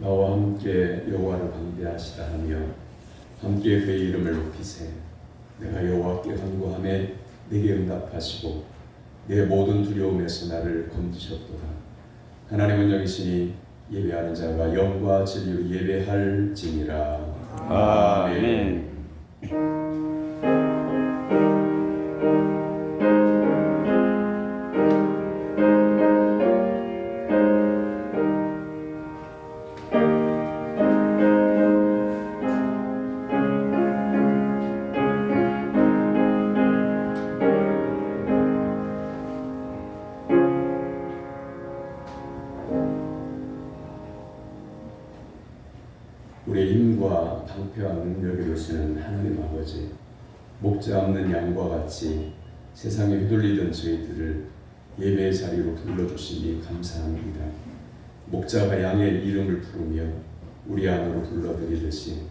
나와 함께 여호와를 방배하시다 하며 함께 그의 이름을 높이세. 내가 여호와께 간구하매 내게 응답하시고 내 모든 두려움에서 나를 건지셨도다. 하나님은 영이시니 예배하는 자가 영과 진리로 예배할지니라. 아멘. 우리의 힘과 방패와 능력이 되시는 하나님 아버지, 목자 없는 양과 같이 세상에 휘둘리던 저희들을 예배의 자리로 불러주시니 감사합니다. 목자가 양의 이름을 부르며 우리 안으로 불러들이듯이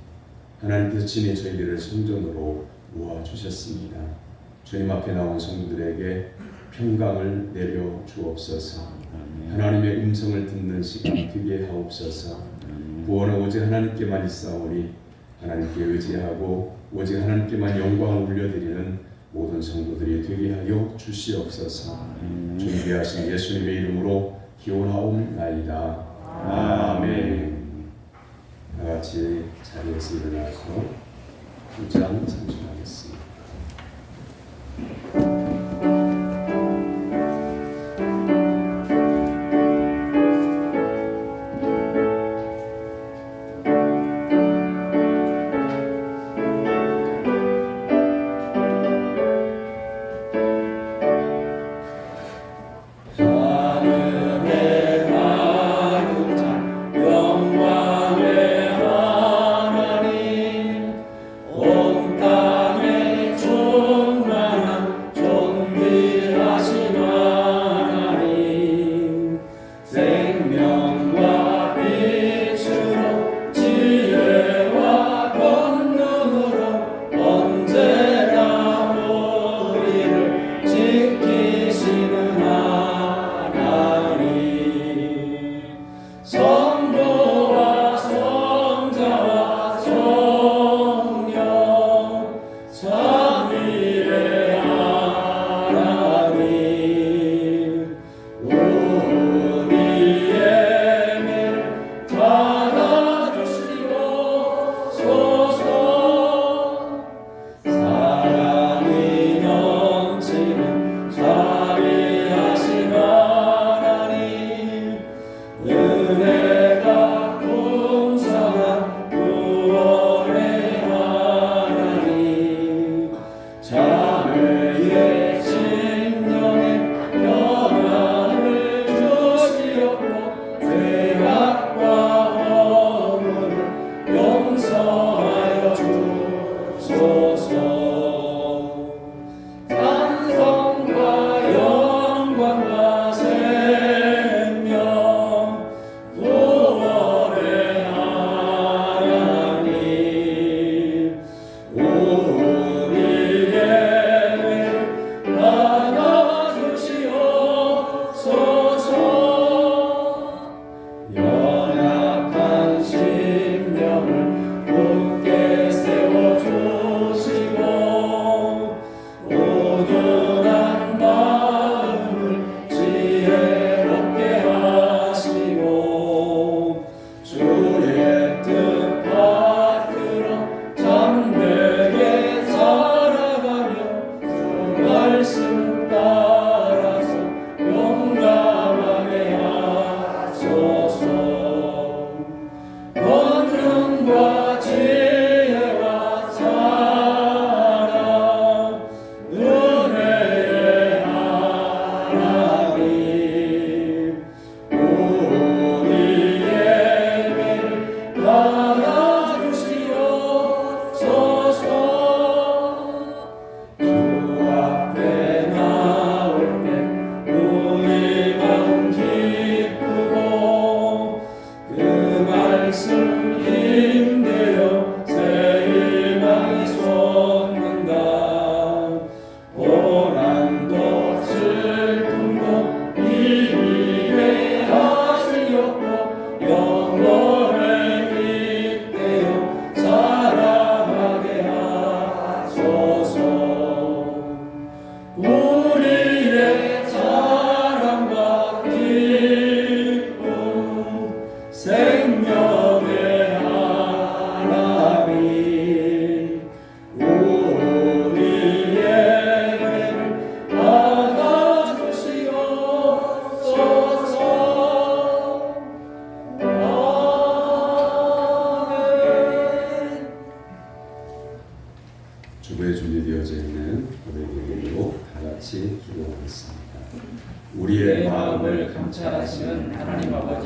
하나님께서 친히 저희들을 성전으로 모아주셨습니다. 주님 앞에 나온 성도들에게 평강을 내려 주옵소서. 하나님의 음성을 듣는 시간 되게 하옵소서. 구원은 오직 하나님께만 있사오니 하나님께 의지하고 오직 하나님께만 영광을 올려드리는 모든 성도들이 되게 하여 주시옵소서. 준비하신 예수님의 이름으로 기원하옵나이다. 아멘. 다같이 자리에서 일어나서 2장 찬송하겠습니다. 우리의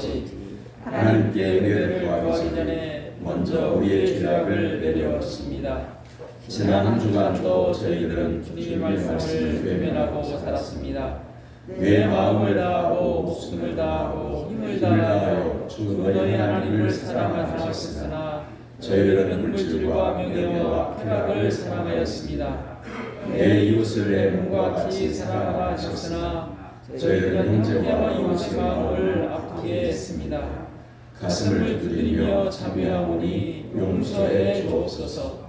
아버지, 하나님께 은혜를 구하기 전에 먼저 우리의 죄악을 내려놓습니다. 지난 한 주간도 저희들은 주님의 말씀을 외면하고 살았습니다. 내 마음을 다하고 목숨을 다하고 힘을 다하여 주 너희 하나님을 사랑하셨으나 저희들은 물질과 명예와 쾌락을 사랑하였습니다. 내 이웃을 내 몸과 같이 사랑하셨으나 저희들은 형제와 이웃의 마음을 아프게 했습니다. 가슴을 두드리며 참여하오니 용서해 주옵소서.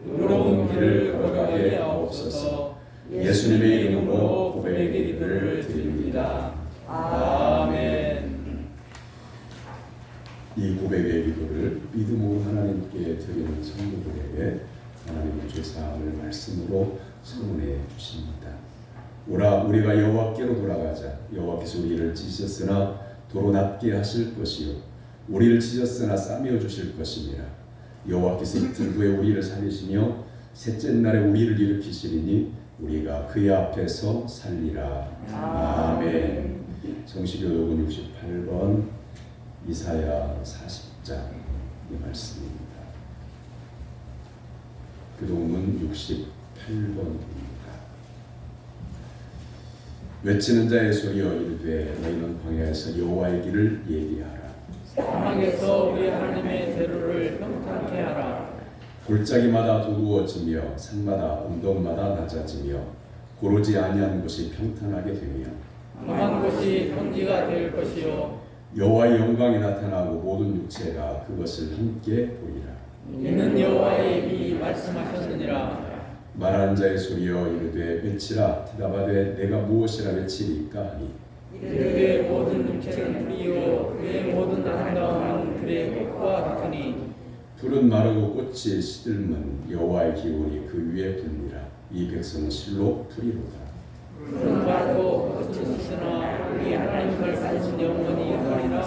의로운 길을 걸어가게 하옵소서. 예수님의 이름으로 고백의 기도를 드립니다. 아멘. 이 고백의 기도를 믿음으로 하나님께 드리는 성도들에게 하나님의 죄사함을 말씀으로 선언해 주십니다. 오라 우리가 여호와께로 돌아가자. 여호와께서 우리를 찢으셨으나 도로 낫게 하실 것이요 우리를 찢었으나 싸매어 주실 것이니라. 여호와께서 이틀 후에 우리를 살리시며 셋째 날에 우리를 일으키시리니 우리가 그의 앞에서 살리라. 아멘. 성시교독은 68번, 이사야 40장의 말씀입니다. 교독은 68번입니다. 외치는 자의 소리여 이르되 너희는 광야에서 여호와의 길을 예비하라. 사막에서 우리 하나님의 대로를 평탄케 하라. 골짜기마다 두루워지며 산마다 언덕마다 낮아지며 고르지 아니한 곳이 평탄하게 되며 험한 곳이 평지가 될 것이요 여호와의 영광이 나타나고 모든 육체가 그것을 함께 보리라. 이는 여호와의 입이 말씀하셨느니라. 말하는 자의 소리여 이르되 외치라. 대답하되 내가 무엇이라 외치리까 하니 이르되 모든 육체는 뿌리요 그의 모든 아름다움은 그의 꽃과 같으니 풀은 마르고 꽃이 시들면 여호와의 기운이 그 위에 불리라. 이 백성은 실로 풀이로다. 풀은 마르고 꽃은 시드나 우리 하나님을 사신 영원히 하리라.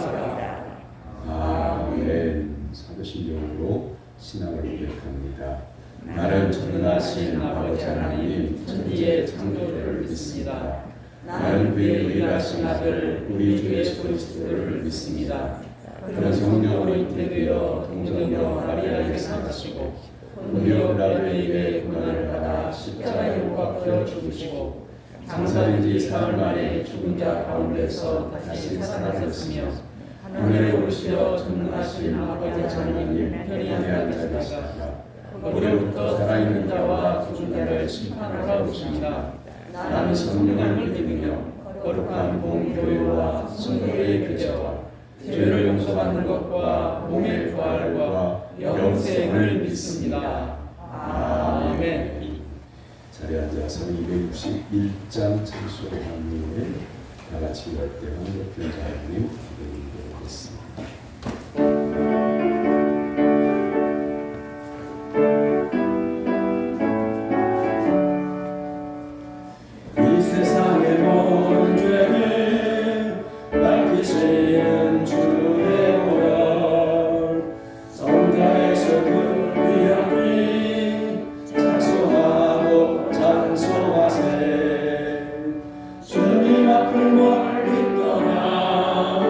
아멘. 사도신경으로 신앙을 고백합니다. 나는 전능하신 아버지 하나님 천지의 창조주를 믿습니다. 나는 그의 유일하신 아들 우리 주 예수 그리스도를 믿습니다. 그는 성령으로 잉태되어 동정녀 마리아에게서 나시고 본디오 빌라도에게 고난을 받아 십자가에 못 박혀 죽으시고 장사된 지 사흘 만에 죽은 자 가운데서 다시 살아나셨으며 하늘에 오르시어 전능하신 아버지 하나님 편히 앉으시다가 거기로부터 살아있는 자와 죽은 자를 심판하러 오십니다. 나는 성령을 믿으며 거룩한 공교회와 성도의 교제와 죄를 용서받는 것과 몸의 부활과 영생을 믿습니다. 아멘. 자리에 앉아서 261장 찬송의 한문에 다 같이 열대한 교자님 기도드리겠습니다. 이 세상의 모든 죄를 밝히시는 주의 보혈 성자에서 그 귀한 피 찬송하고 찬송하세. 주님 앞을 멀리 떠나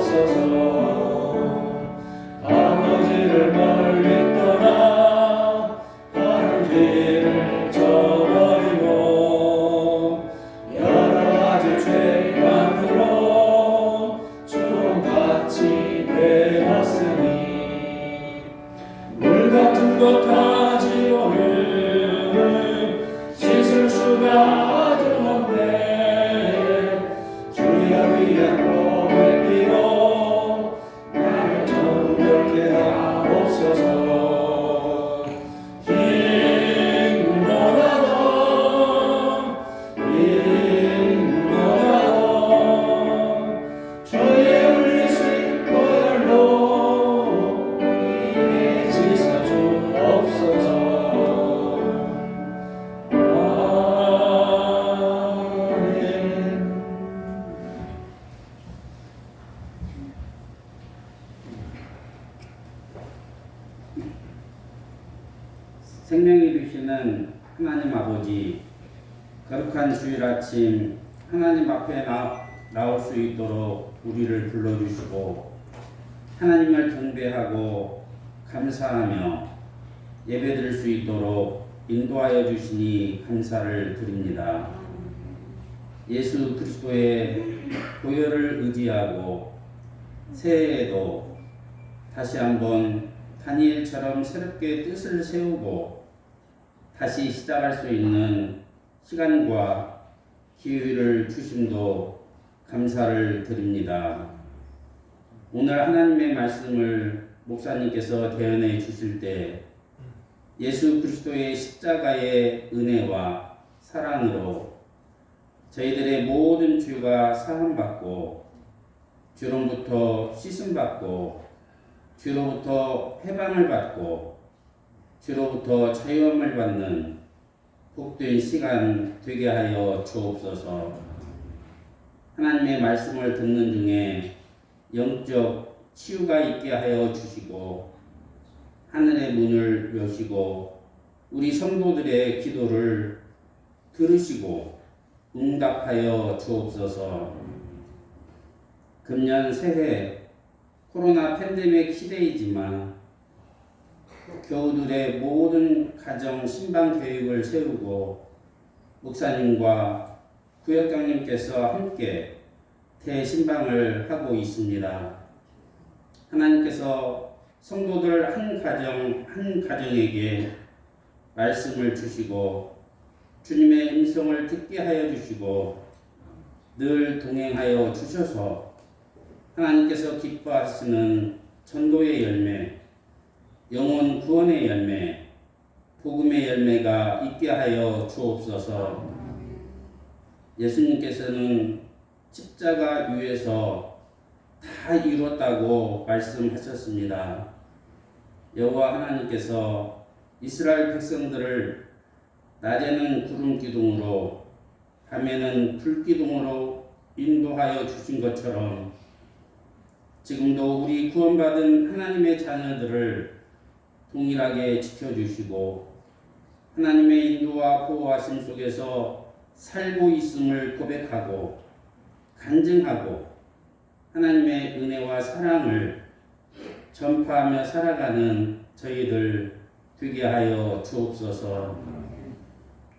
주옵소서. 아버지를 멀리 떠나 다른 길을 저버리고 여러 가지 죄악으로 주홍같이 되었으니 물 같은 것 가지고는 씻을 수가 아주 없네. 주여 위한 고백비로 나를 정결케 하옵소서. 힘보라도 주의 울리신 보혈로 입에 씻어 주옵소서. 아멘. 생명이 되시는 하나님 아버지, 거룩한 주일 아침 하나님 앞에 나올 수 있도록 우리를 불러주시고 하나님을 경배하고 감사하며 예배드릴 수 있도록 인도하여 주시니 감사를 드립니다. 예수 그리스도의 보혈을 의지하고 새해에도 다시 한번 다니엘처럼 새롭게 뜻을 세우고 다시 시작할 수 있는 시간과 기회를 주심도 감사를 드립니다. 오늘 하나님의 말씀을 목사님께서 대언해 주실 때 예수 그리스도의 십자가의 은혜와 사랑으로 저희들의 모든 죄가 사함받고 죄로부터 씻음받고 죄로부터 해방을 받고 죄로부터 자유함을 받는 복된 시간 되게 하여 주옵소서. 하나님의 말씀을 듣는 중에 영적 치유가 있게 하여 주시고 하늘의 문을 여시고 우리 성도들의 기도를 들으시고 응답하여 주옵소서. 금년 새해 코로나 팬데믹 시대이지만 교우들의 모든 가정 신방 계획을 세우고 목사님과 구역장님께서 함께 대신방을 하고 있습니다. 하나님께서 성도들 한 가정에게 말씀을 주시고 주님의 음성을 듣게 하여 주시고 늘 동행하여 주셔서 하나님께서 기뻐하시는 전도의 열매, 영혼 구원의 열매, 복음의 열매가 있게 하여 주옵소서. 예수님께서는 십자가 위에서 다 이루었다고 말씀하셨습니다. 여호와 하나님께서 이스라엘 백성들을 낮에는 구름 기둥으로 밤에는 불 기둥으로 인도하여 주신 것처럼 지금도 우리 구원받은 하나님의 자녀들을 동일하게 지켜주시고 하나님의 인도와 보호하심 속에서 살고 있음을 고백하고 간증하고 하나님의 은혜와 사랑을 전파하며 살아가는 저희들 되게 하여 주옵소서.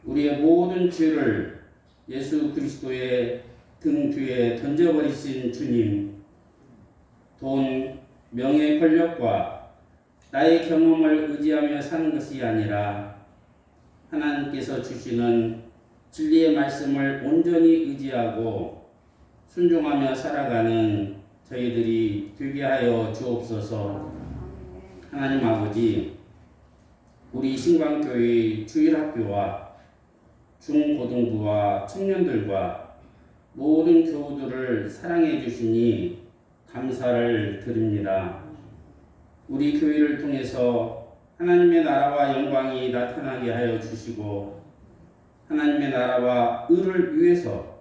우리의 모든 죄를 예수 그리스도의 등 뒤에 던져버리신 주님, 돈, 명예, 권력과 나의 경험을 의지하며 사는 것이 아니라 하나님께서 주시는 진리의 말씀을 온전히 의지하고 순종하며 살아가는 저희들이 되게 하여 주옵소서. 하나님 아버지, 우리 신광교회 주일학교와 중고등부와 청년들과 모든 교우들을 사랑해 주시니 감사를 드립니다. 우리 교회를 통해서 하나님의 나라와 영광이 나타나게 하여 주시고 하나님의 나라와 의를 위해서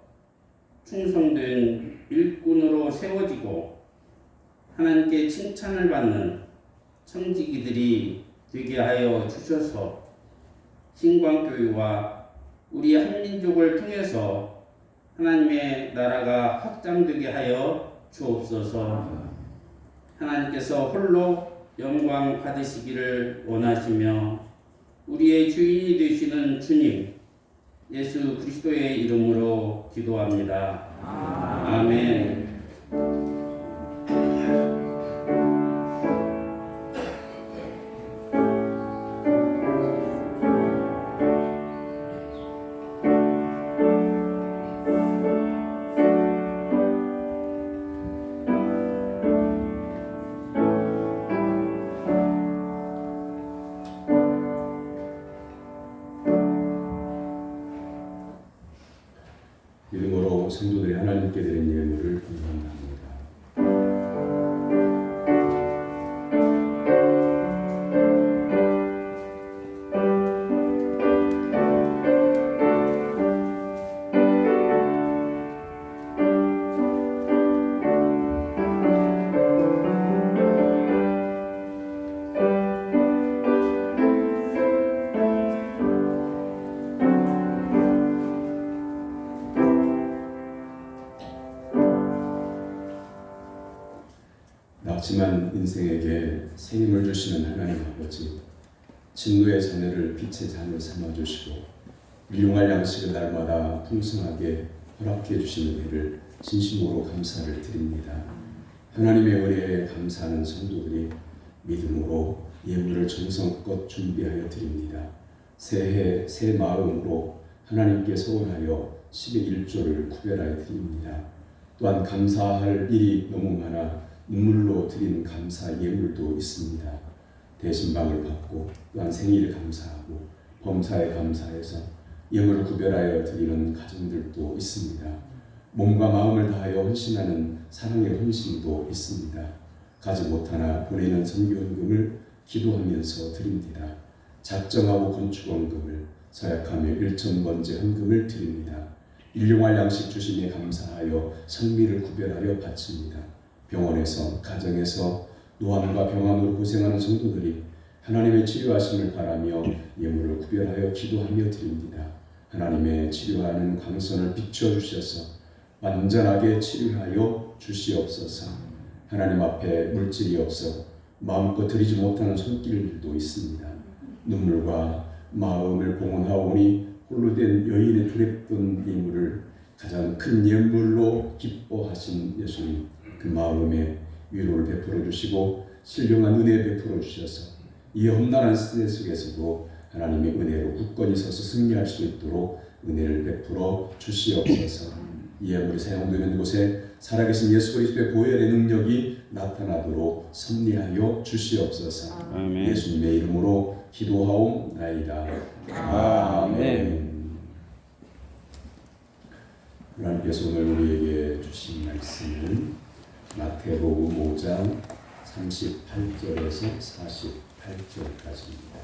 충성된 일꾼으로 세워지고 하나님께 칭찬을 받는 청지기들이 되게 하여 주셔서 신광교회와 우리 한민족을 통해서 하나님의 나라가 확장되게 하여 주옵소서. 하나님께서 홀로 영광 받으시기를 원하시며 우리의 주인이 되시는 주님 예수 그리스도의 이름으로 기도합니다. 아멘. 이름으로 성도들이 하나님께 드린 예물을 공헌합니다. 낙심한 인생에게 새 힘을 주시는 하나님 아버지, 진노의 자녀를 빛의 잔을 삼아주시고 일용할 양식을 날마다 풍성하게 허락해 주시는 일을 진심으로 감사를 드립니다. 하나님의 은혜에 감사하는 성도들이 믿음으로 예물을 정성껏 준비하여 드립니다. 새해 새 마음으로 하나님께 소원하여 10의 1조를 구별하여 드립니다. 또한 감사할 일이 너무 많아 눈물로 드리는 감사 예물도 있습니다. 대신방을 받고 또한 생일에 감사하고 범사에 감사해서 예물을 구별하여 드리는 가정들도 있습니다. 몸과 마음을 다하여 헌신하는 사랑의 헌신도 있습니다. 가지 못하나 보내는 선교헌금을 기도하면서 드립니다. 작정하고 건축헌금을 서약하며 일천번제 헌금을 드립니다. 일용할 양식 주심에 감사하여 성미를 구별하여 바칩니다. 병원에서 가정에서 노암과 병암으로 고생하는 성도들이 하나님의 치료하심을 바라며 예물을 구별하여 기도하며 드립니다. 하나님의 치료하는 광선을 비추어 주셔서 완전하게 치료하여 주시옵소서. 하나님 앞에 물질이 없어 마음껏 드리지 못하는 손길들도 있습니다. 눈물과 마음을 봉헌하오니 홀로 된 여인의 두렵던 예물을 가장 큰 예물로 기뻐하신 예수님, 그 마음에 위로를 베풀어 주시고 신령한 은혜 베풀어 주셔서 이 험난한 시대 속에서도 하나님의 은혜로 굳건히 서서 승리할 수 있도록 은혜를 베풀어 주시옵소서. 이 예물이 사용되는 곳에 살아계신 예수 그리스도의 보혈의 능력이 나타나도록 섭리하여 주시옵소서. 아멘. 예수님의 이름으로 기도하옵나이다. 아멘. 하나님께서 오늘 우리에게 주신 말씀은 마태복음 5장 38절에서 48절까지입니다.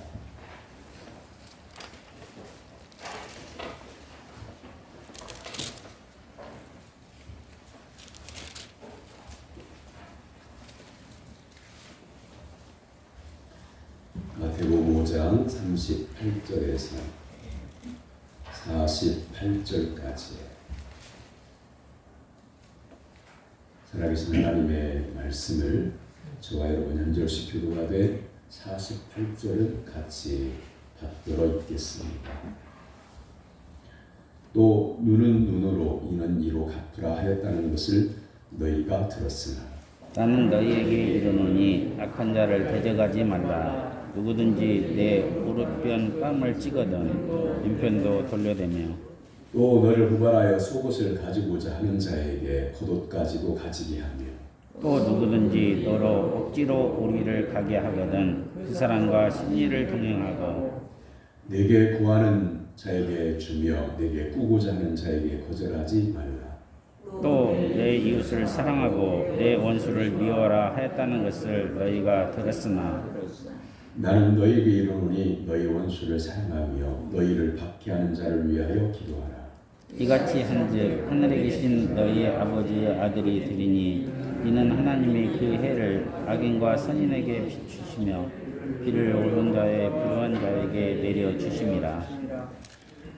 마태복음 5장 38절에서 48절까지 살아계신 하나님의 말씀을 저와 여러분 한 절씩 교도하되 48절을 같이 받들어 읽겠습니다. 또 눈은 눈으로 이는 이로 갚으라 하였다는 것을 너희가 들었으나 나는 너희에게 이르노니 악한 자를 대적하지 말라. 누구든지 내 오른편 뺨을 찍거든 왼편도 돌려대며 또 너를 후발하여 속옷을 가지고자 하는 자에게 겉옷까지도 가지게 하며 또 누구든지 너로 억지로 우리를 가게 하거든 그 사람과 심리를 동행하고 내게 구하는 자에게 주며 내게 꾸고자 하는 자에게 거절하지 말라. 또 내 이웃을 사랑하고 내 원수를 미워하라 하였다는 것을 너희가 들었으나 나는 너희에게 이르노니 너희 원수를 사랑하며 너희를 박해하는 자를 위하여 기도하라. 이같이 한즉 하늘에 계신 너희 아버지의 아들이 되리니 이는 하나님이 그 해를 악인과 선인에게 비추시며 비를 옳은 자에 불우한 자에게 내려 주심이라.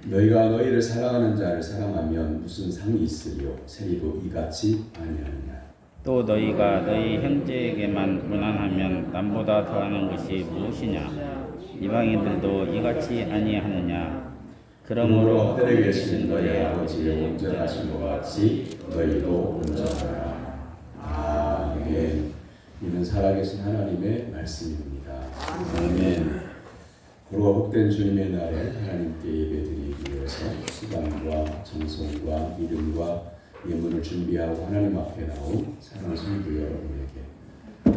너희가 너희를 사랑하는 자를 사랑하면 무슨 상이 있으리요? 세리도 이같이 아니하느냐. 또 너희가 너희 형제에게만 무난하면 남보다 더하는 것이 무엇이냐? 이방인들도 이같이 아니하느냐? 그러므로 하늘에 계신 너희 아버지의 온전하신 것 같이 너희도 온전하라. 아멘. 이는 살아계신 하나님의 말씀입니다. 아멘. 고로 복된 주님의 날에 하나님께 예배드리기 위해서 수강과 정성과 믿음과 예물을 준비하고 하나님 앞에 나온 사랑하는 성도 여러분에게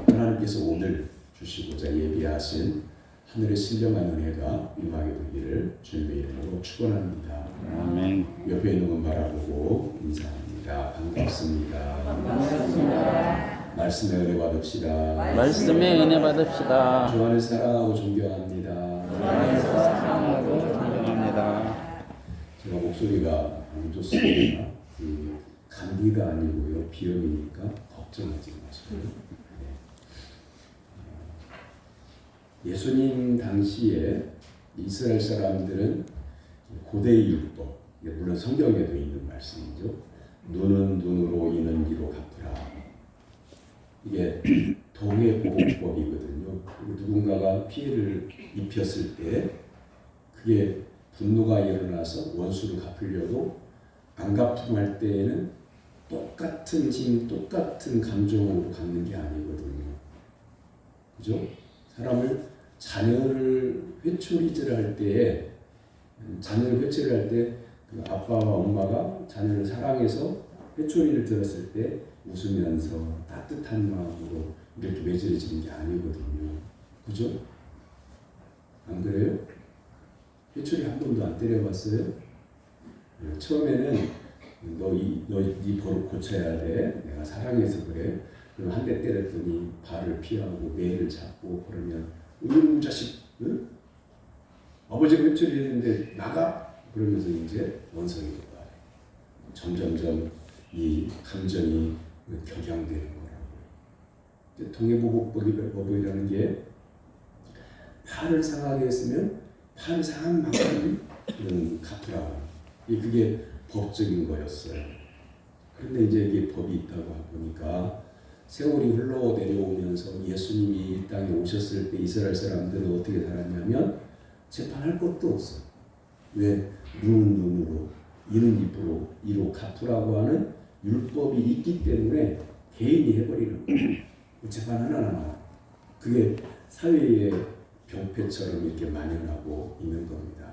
하나님께서 오늘 주시고자 예비하신 하늘의 신령한 은혜가 임하게 되기를 주님의 이름으로 축원합니다. 아멘. 옆에 있는 분 바라보고 인사합니다. 반갑습니다. 말씀의 은혜 받읍시다. 말씀의 은혜 받읍시다. 주 안에 사랑하고 존경합니다. 사랑하고 존경합니다. 제가 목소리가 안 좋습니다. 감기가 아니고요, 비염이니까 걱정하지 마세요. 예수님 당시에 이스라엘 사람들은 고대의 율법, 물론 성경에도 있는 말씀이죠. 눈은 눈으로, 이는 이로 갚으라. 이게 동해 보호법이거든요. 누군가가 피해를 입혔을 때 그게 분노가 일어나서 원수를 갚으려고 안 갚음할 때에는 똑같은 힘, 똑같은 감정으로 갚는 게 아니거든요. 그죠? 사람을 자녀를 회초리질을 할 때에 자녀를 회초리를 할 때 그 아빠와 엄마가 자녀를 사랑해서 회초리를 들었을 때 웃으면서 따뜻한 마음으로 이렇게 외질러지는 게 아니거든요. 그죠? 안 그래요? 회초리 한 번도 안 때려봤어요? 처음에는 네 버릇 고쳐야 돼. 내가 사랑해서 그래. 그럼 한 대 때렸더니 발을 피하고 매를 잡고 그러면 자식, 응? 아버지가 회초리 했는데 나가? 그러면서 이제 원성이 돼요. 점점점 이 감정이 격양되는 거라고요. 동해보복법이라는 게 팔을 상하게 했으면 팔 상한 만큼 갚으라. 그게 법적인 거였어요. 그런데 이제 이게 법이 있다고 보니까 세월이 흘러 내려오면서 예수님이 이 땅에 오셨을 때 이스라엘 사람들은 어떻게 살았냐면 재판할 것도 없어요. 왜? 눈은 눈으로, 이는 입으로, 이로 갚으라고 하는 율법이 있기 때문에 개인이 해버리는 거예요. 재판 하나하나. 그게 사회의 병폐처럼 이렇게 만연하고 있는 겁니다.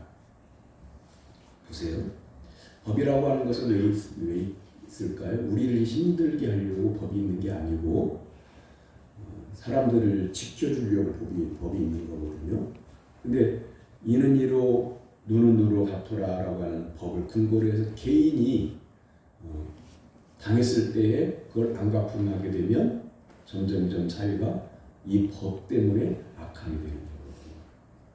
보세요. 법이라고 하는 것은 왜 있을까요? 우리를 힘들게 하려고 법이 있는 게 아니고 사람들을 지켜주려고 법이 있는 거거든요. 근데 이는 이로 눈은 눈으로 갚으라라고 하는 법을 근거로 해서 개인이 당했을 때에 그걸 안 갚음하게 되면 점점점 사회가 이 법 때문에 악하게 되는 거거든요.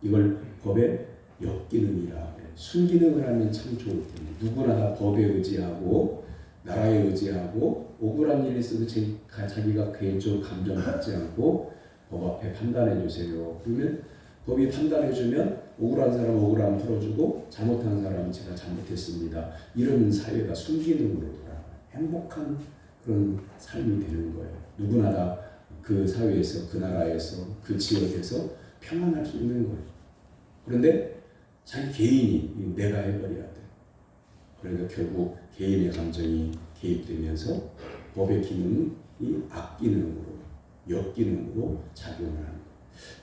이걸 법의 역기능이라 순기능을 하면 참 좋을 텐데 누구나 다 법에 의지하고 나라에 의지하고 억울한 일이 있어도 자기가 개인적으로 감정받지 않고 법 앞에 판단해 주세요. 그러면 법이 판단해 주면 억울한 사람 억울함 풀어주고 잘못한 사람 제가 잘못했습니다. 이런 사회가 순기능으로 돌아가요. 행복한 그런 삶이 되는 거예요. 누구나 다 그 사회에서 그 나라에서 그 지역에서 평안할 수 있는 거예요. 그런데 자기 개인이 내가 해버려야 돼. 그러니까 결국 개인의 감정이 개입되면서 법의 기능이 악기능으로 역기능으로 작용을 하는 거예요.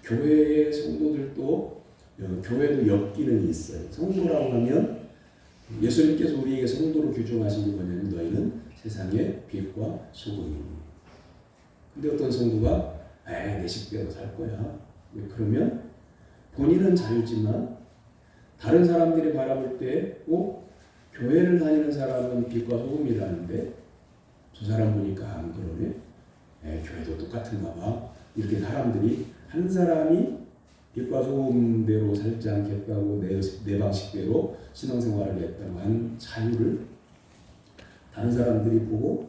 교회의 성도들도 교회도 역기능이 있어요. 성도라고 하면 예수님께서 우리에게 성도로 규정하신 게 뭐냐면 너희는 세상의 빛과 소금이니. 근데 어떤 성도가 내 식대로 살 거야. 그러면 본인은 자유지만 다른 사람들이 바라볼 때 교회를 다니는 사람은 빛과 소금이라는데 저 사람 보니까 안 그러네. 교회도 똑같은가 봐. 이렇게 사람들이 한 사람이 빛과 소금대로 살지 않겠다고 내 방식대로 신앙생활을 했다고 한 자유를 다른 사람들이 보고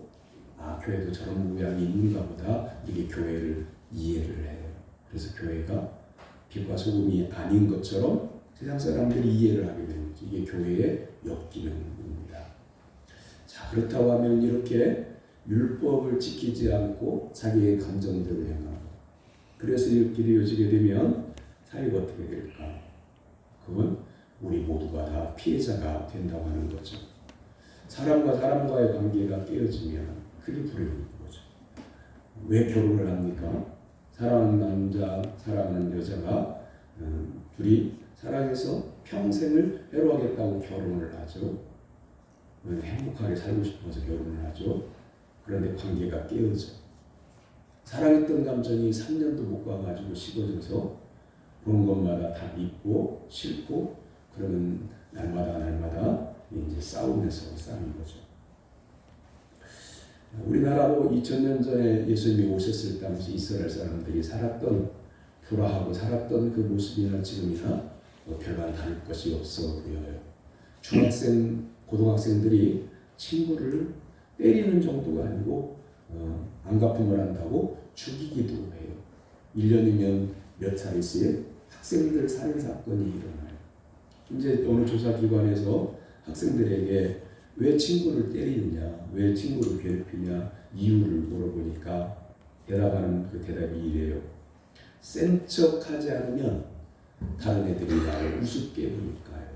교회도 저런 모양이 있는가 보다 이게 교회를 이해를 해요. 그래서 교회가 빛과 소금이 아닌 것처럼 세상 사람들이 이해를 하게 되는 거죠. 이게 교회의 역기능입니다. 자, 그렇다고 하면 이렇게 율법을 지키지 않고 자기의 감정대로 행하고, 그래서 이렇게 되어지게 되면 사회가 어떻게 될까? 그건 우리 모두가 다 피해자가 된다고 하는 거죠. 사람과 사람과의 관계가 깨어지면 그게 불행인 거죠. 왜 결혼을 합니까? 사랑하는 남자, 사랑하는 여자가 둘이 사랑해서 평생을 해로하겠다고 결혼을 하죠. 행복하게 살고 싶어서 결혼을 하죠. 그런데 관계가 깨어져. 사랑했던 감정이 3년도 못 가가지고 식어져서 보는 것마다 다 믿고 싫고, 그러면 날마다 이제 싸우면서 싸는 거죠. 우리나라도 2000년 전에 예수님이 오셨을 당시 이스라엘 사람들이 불화하고 살았던 그 모습이나 지금이나 별반 다를 것이 없어 보여요. 중학생, 고등학생들이 친구를 때리는 정도가 아니고 안 갚음을 한다고 죽이기도 해요. 1년이면 몇 차례씩 학생들 살인 사건이 일어나요. 이제 어느 조사기관에서 학생들에게 왜 친구를 때리느냐, 왜 친구를 괴롭히냐 이유를 물어보니까 대답하는 그 대답이 이래요. 센 척하지 않으면 다른 애들이 나를 우습게 보니까요.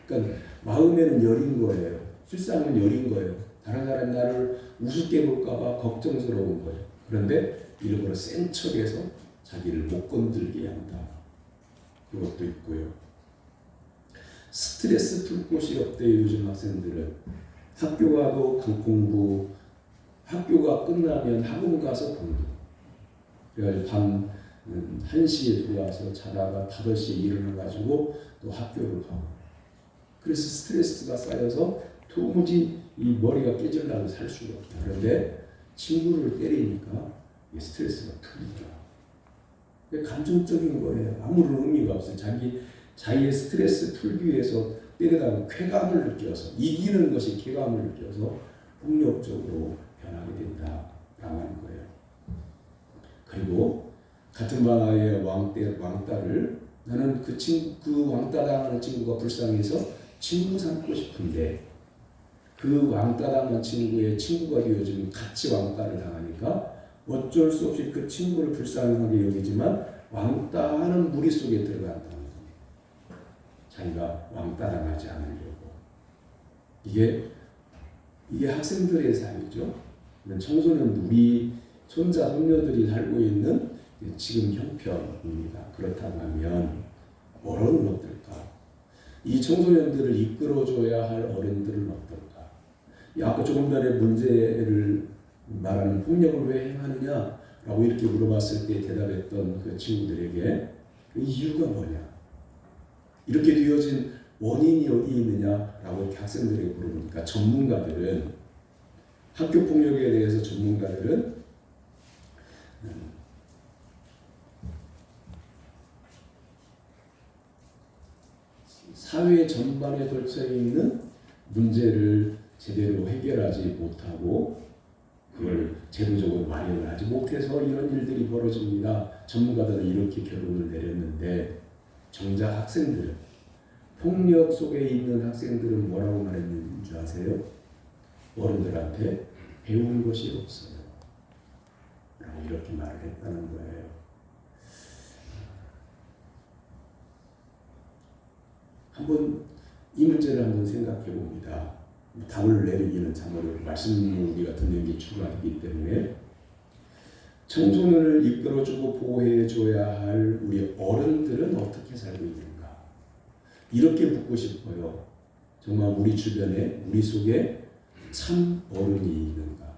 그러니까 마음에는 여린 거예요. 실상은 여린 거예요. 다른 사람이 나를 우습게 볼까봐 걱정스러운 거예요. 그런데 일부러 센 척해서 자기를 못 건들게 한다. 그것도 있고요. 스트레스 풀 곳이 없대요. 요즘 학생들은 학교 가도 공부, 학교가 끝나면 학원 가서 공부. 그래가지고 밤 1시에 들어와서 자다가 5시에 일어나가지고 또 학교를 가고. 그래서 스트레스가 쌓여서 도무지 이 머리가 깨질라고 살 수가 없다. 그런데 친구를 때리니까 스트레스가 풀리더라. 감정적인 거예요. 아무런 의미가 없어요. 자기의 스트레스 풀기 위해서 때리다가 쾌감을 느껴서, 이기는 것이 쾌감을 느껴서 폭력적으로 변하게 된다라고 하는 거예요. 그리고 같은 반아의 왕따를 나는 그 왕따 당하는 친구가 불쌍해서 친구 삼고 싶은데, 그 왕따 당한 친구의 친구가 되어주면 같이 왕따를 당하니까 어쩔 수 없이 그 친구를 불쌍하게 여기지만 왕따하는 무리 속에 들어간다는 겁니다. 자기가 왕따 당하지 않으려고. 이게 학생들의 삶이죠. 청소년들, 우리 손자, 손녀들이 살고 있는 지금 형편입니다. 그렇다고 하면 어른은 어떨까? 이 청소년들을 이끌어줘야 할 어른들은 어떨까? 아까 조금 전에 문제를 말하는 폭력을 왜 행하느냐라고 이렇게 물어봤을 때 대답했던 그 친구들에게 그 이유가 뭐냐? 이렇게 되어진 원인이 어디 있느냐라고 이렇게 학생들에게 물어보니까 전문가들은, 학교 폭력에 대해서 전문가들은 사회 전반에 걸쳐 있는 문제를 제대로 해결하지 못하고 그걸 제도적으로 마련을 하지 못해서 이런 일들이 벌어집니다. 전문가들은 이렇게 결론을 내렸는데, 정작 학생들은, 폭력 속에 있는 학생들은 뭐라고 말했는 줄 아세요? 어른들한테 배운 것이 없어요. 라고 이렇게 말을 했다는 거예요. 한번 이 문제를 한번 생각해 봅니다. 답을 내리기는 참 어려워요. 말씀을 우리가 듣는 게 주관이기 때문에. 청소년을 이끌어주고 보호해줘야 할 우리 어른들은 어떻게 살고 있는가? 이렇게 묻고 싶어요. 정말 우리 주변에, 우리 속에 참 어른이 있는가?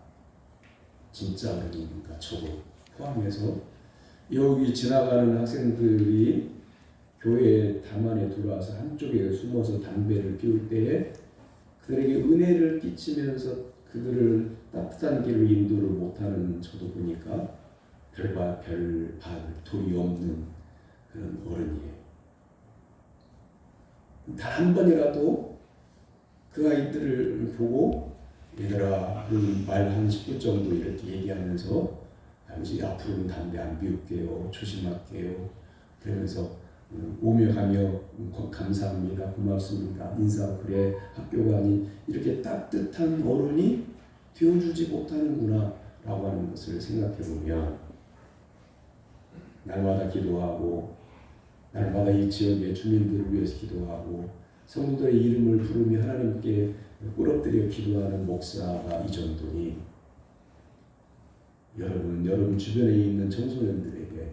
진짜 어른이 있는가? 저도 포함해서 여기 지나가는 학생들이 교회 담안에 들어와서 한쪽에 숨어서 담배를 피울 때에 그들에게 은혜를 끼치면서 그들을 따뜻한 길로 인도를 못하는 저도 보니까 별 돌이 없는 그런 어른이에요. 단 한 번이라도 그 아이들을 보고 얘들아 말 한 10분 정도 이렇게 얘기하면서 당시 앞으로는 담배 안 피울게요. 조심할게요. 그러면서 오며 가며 감사합니다. 고맙습니다. 인사 그래 학교가 아닌 이렇게 따뜻한 어른이 되어주지 못하는구나 라고 하는 것을 생각해 보면 날마다 기도하고 날마다 이 지역의 주민들을 위해서 기도하고 성도들의 이름을 부르며 하나님께 꿇어뜨려 기도하는 목사가 이 정도니 여러분 주변에 있는 청소년들에게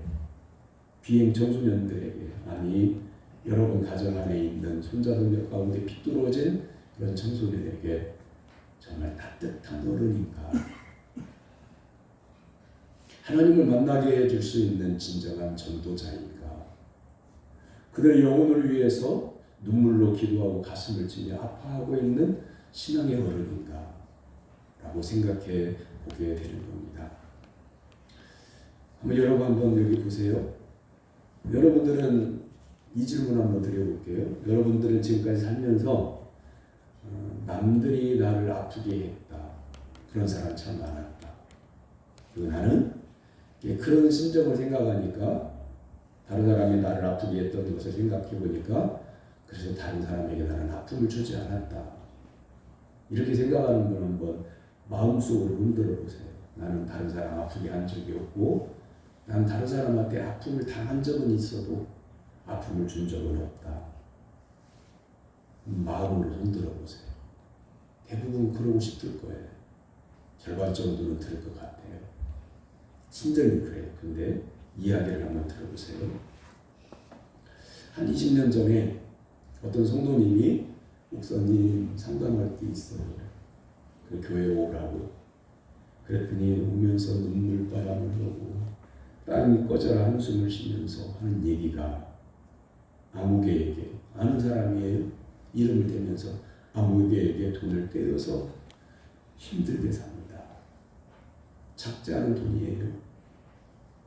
비행 청소년들에게 아니 여러분 가정 안에 있는 손자손녀 가운데 빗뚫어진 그런 청소년에게 정말 따뜻한 어른인가 하나님을 만나게 해줄 수 있는 진정한 전도자인가 그들의 영혼을 위해서 눈물로 기도하고 가슴을 치며 아파하고 있는 신앙의 어른인가 라고 생각해 보게 되는 겁니다. 여러분 여기 보세요. 여러분들은 이 질문 한번 드려볼게요. 여러분들은 지금까지 살면서 남들이 나를 아프게 했다. 그런 사람 참 많았다. 그리고 나는 그런 심정을 생각하니까 다른 사람이 나를 아프게 했던 것을 생각해 보니까 그래서 다른 사람에게 나는 아픔을 주지 않았다. 이렇게 생각하는 분 한번 마음속으로 흔들어 보세요. 나는 다른 사람 아프게 한 적이 없고 난 다른 사람한테 아픔을 당한 적은 있어도 아픔을 준 적은 없다. 마음으로 흔들어 보세요. 대부분 그러고 싶을 거예요. 결과적으로는 들을 것 같아요. 심정이 그래요. 근데 이야기를 한번 들어보세요. 한 20년 전에 어떤 성도님이 목사님 상담할 게 있어요. 그 교회에 오라고. 그랬더니 오면서 눈물바람을 보고 땅이 꺼져라 한숨을 쉬면서 하는 얘기가 아무개에게 아는 사람이에요. 이름을 대면서 아무개에게 돈을 떼어서 힘들게 삽니다. 작지 않은 돈이에요.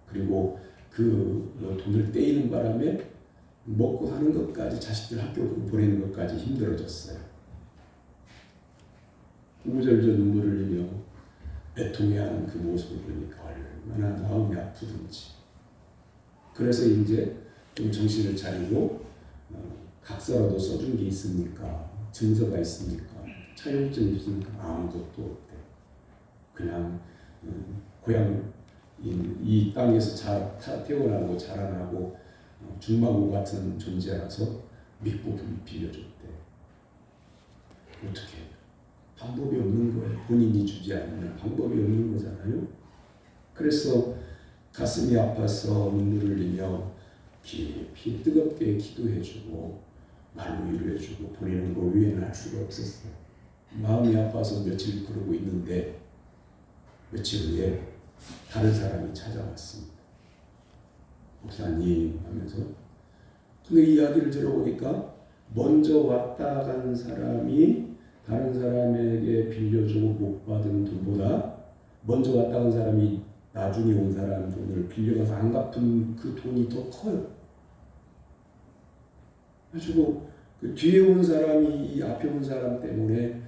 그리고 그 돈을 떼이는 바람에 먹고 사는 것까지 자식들 학교 보내는 것까지 힘들어졌어요. 우절절 눈물을 흘리며 애통해하는 그 모습을 보니까 얼마나 마음이 아프든지. 그래서 이제 좀 정신을 차리고 각서라도 써준 게 있습니까? 증서가 있습니까? 차용증이 있습니까? 아무것도 없대. 그냥 고향 이 땅에서 태어나고 자라나고 중마고 같은 존재라서 믿고 빌려줬대. 어떻게 해요? 방법이 없는 거예요. 본인이 주지 않으면 방법이 없는 거잖아요. 그래서 가슴이 아파서 눈물을 흘리며 깊이 뜨겁게 기도해주고 말로 위로해주고 보내는 거 외에는 할 수가 없었어요. 마음이 아파서 며칠 그러고 있는데 며칠 후에 다른 사람이 찾아왔습니다. 목사님 하면서. 근데 이야기를 들어보니까 먼저 왔다 간 사람이 다른 사람에게 빌려주고 못 받은 돈보다 먼저 왔다 간 사람이 나중에 온 사람 돈을 빌려가서 안 갚은 그 돈이 더 커요. 가지고 그 뒤에 온 사람이 이 앞에 온 사람 때문에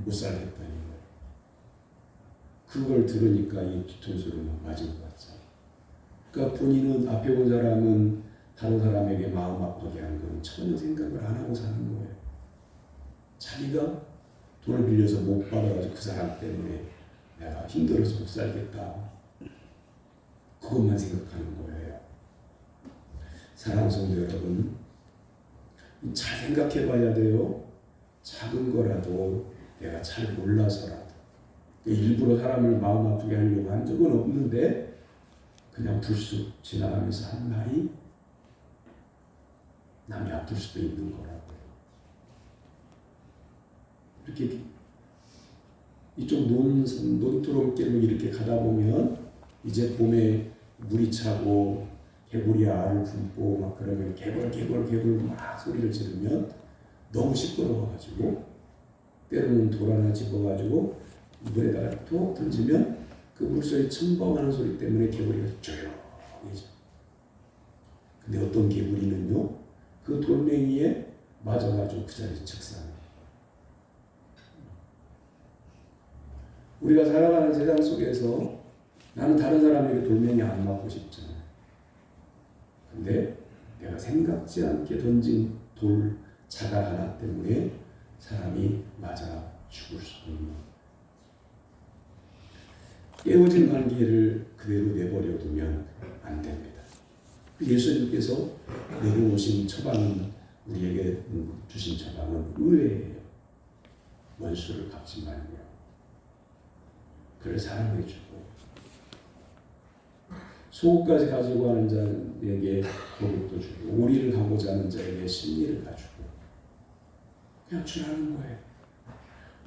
못 살겠다는 거예요. 그걸 들으니까 이 뒤통수를 맞은 것 같죠. 그러니까 본인은 앞에 온 사람은 다른 사람에게 마음 아프게 한 건 전혀 생각을 안 하고 사는 거예요. 자기가 돈을 빌려서 못 받아가지고 그 사람 때문에 내가 힘들어서 못 살겠다. 그것만 생각하는 거예요. 사랑하는 성도 여러분, 잘 생각해 봐야 돼요. 작은 거라도 내가 잘 몰라서라도 일부러 사람을 마음 아프게 하려고 한 적은 없는데 그냥 불쑥 지나가면서 한 말이 남이 아플 수도 있는 거라고요. 이렇게 이쪽 논두렁길로 이렇게 가다 보면 이제 봄에 물이 차고 개구리 알을 굶고 막 그러면 개굴 막 소리를 지르면 너무 시끄러워가지고 때로는 돌 하나 집어가지고 물에다가 톡 던지면 그 물소리 첨벙하는 소리 때문에 개구리가 조용해져. 근데 어떤 개구리는요 그 돌멩이에 맞아가지고 그 자리에 즉사해요. 우리가 살아가는 세상 속에서 나는 다른 사람에게 돌멩이 안 맞고 싶잖아요. 근데 내가 생각지 않게 던진 돌 자갈 하나 때문에 사람이 맞아 죽을 수 있는. 깨어진 관계를 그대로 내버려 두면 안 됩니다. 예수님께서 내려오신 처방은, 우리에게 주신 처방은 의외예요. 원수를 갚지 말며 그를 사랑해주고, 속까지 가지고 하는 자에게 거룩도 주고, 오리를 가고자 하는 자에게 신리를 가주고, 그냥 주라는 거예요.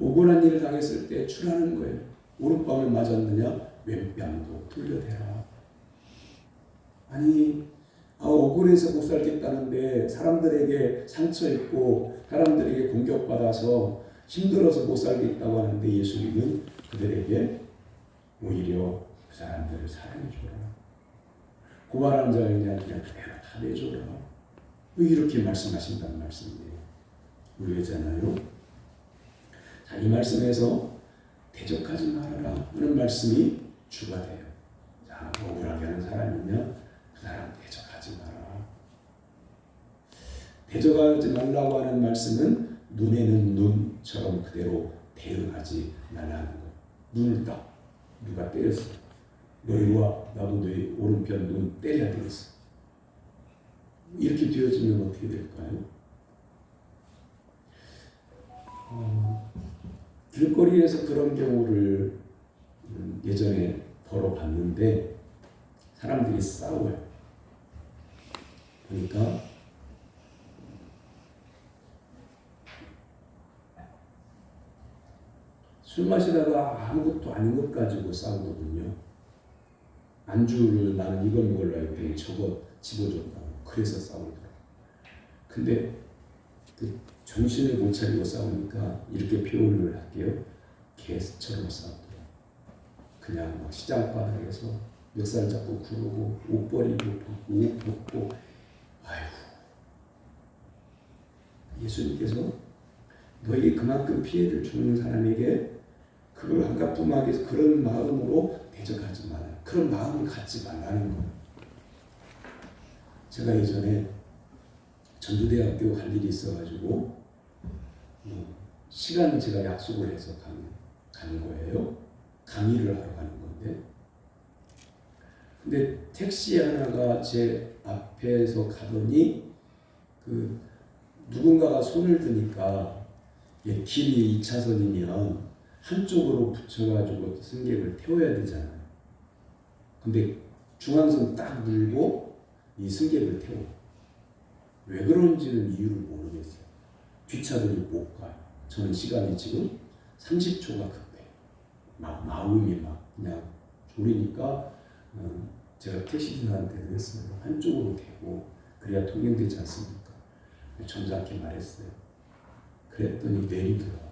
억울한 일을 당했을 때 주라는 거예요. 오른뺨을 맞았느냐? 왼뺨도 돌려대라. 아니, 억울해서 못 살겠다는데 사람들에게 상처 입고 사람들에게 공격받아서 힘들어서 못 살겠다고 하는데 예수님은 그들에게 오히려 그 사람들을 사랑해줘라. 고발한 자에게 그냥 그대로 다 내줘라. 이렇게 말씀하신다는 말씀이에요. 의외잖아요. 자, 이 말씀에서 대적하지 말아라 하는 말씀이 주가 돼요. 자, 억울하게 하는 사람이면 그 사람 대적하지 마라. 대적하지 말라고 하는 말씀은 눈에는 눈처럼 그대로 대응하지 말라는 거예요. 눈을 딱 누가 때렸어. 너희와 나도 너희 오른편 눈 때려야 되겠어. 이렇게 되어지면 어떻게 될까요? 길거리에서 그런 경우를 예전에 벌어봤는데 사람들이 싸워요. 그러니까 술 마시다가 아무것도 아닌 것 가지고 싸우거든요. 안주를 나는 이걸 먹으려 했더니 저거 집어줬다고. 그래서 싸우더라고요. 근데 그 정신을 못 차리고 싸우니까 이렇게 표현을 할게요. 개처럼 싸우더라고요. 그냥 막 시장 바닥에서 멱살 잡고 구르고 옷 버리고 옷 벗고, 아이고. 예수님께서 너에게 그만큼 피해를 주는 사람에게 그걸 한가품하게 해서 그런 마음으로 대적하지 말아요. 그런 마음을 갖지 말라는 거예요. 제가 예전에 전주대학교 갈 일이 있어가지고 시간 제가 약속을 해서 가는 거예요. 강의를 하러 가는 건데, 근데 택시 하나가 제 앞에서 가더니 그 누군가가 손을 드니까 길이 2차선이면 한쪽으로 붙여가지고 승객을 태워야 되잖아요. 근데 중앙선 딱 밀고 이 승객을 태워. 왜 그런지는 이유를 모르겠어요. 뒷차들이 못 가요. 저는 시간이 지금 30초가 급해요. 마음이 그냥 졸리니까 제가 택시기사한테 그랬어요. 한쪽으로 대고 그래야 통행되지 않습니까? 점잖게 말했어요. 그랬더니 내리더라고요.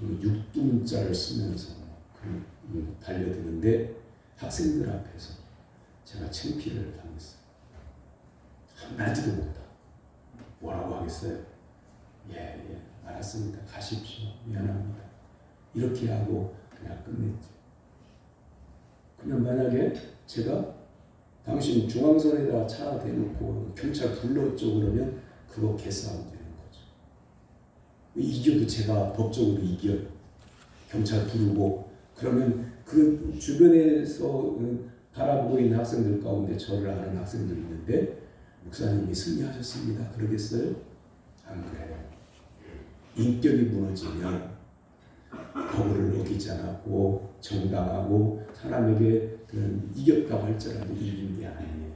6등자를 쓰면서 달려드는데 학생들 앞에서 제가 창피를 당했어요. 한마디도 못하고 뭐라고 하겠어요? 예, 알았습니다. 가십시오. 미안합니다. 이렇게 하고 그냥 끝냈죠. 그냥 만약에 제가 당신 중앙선에다 차 대놓고 경찰 불렀죠 그러면 그거 개싸움 되는 거죠. 이겨도 제가 법적으로 이겨요. 경찰 부르고 그러면 그 주변에서 바라보고 있는 학생들 가운데 저를 아는 학생들이 있는데 목사님이 승리하셨습니다. 그러겠어요? 안 그래요. 인격이 무너지면 법을 어기지 않았고 정당하고 사람에게 이겼다고 할지라도 이긴 게 아니에요.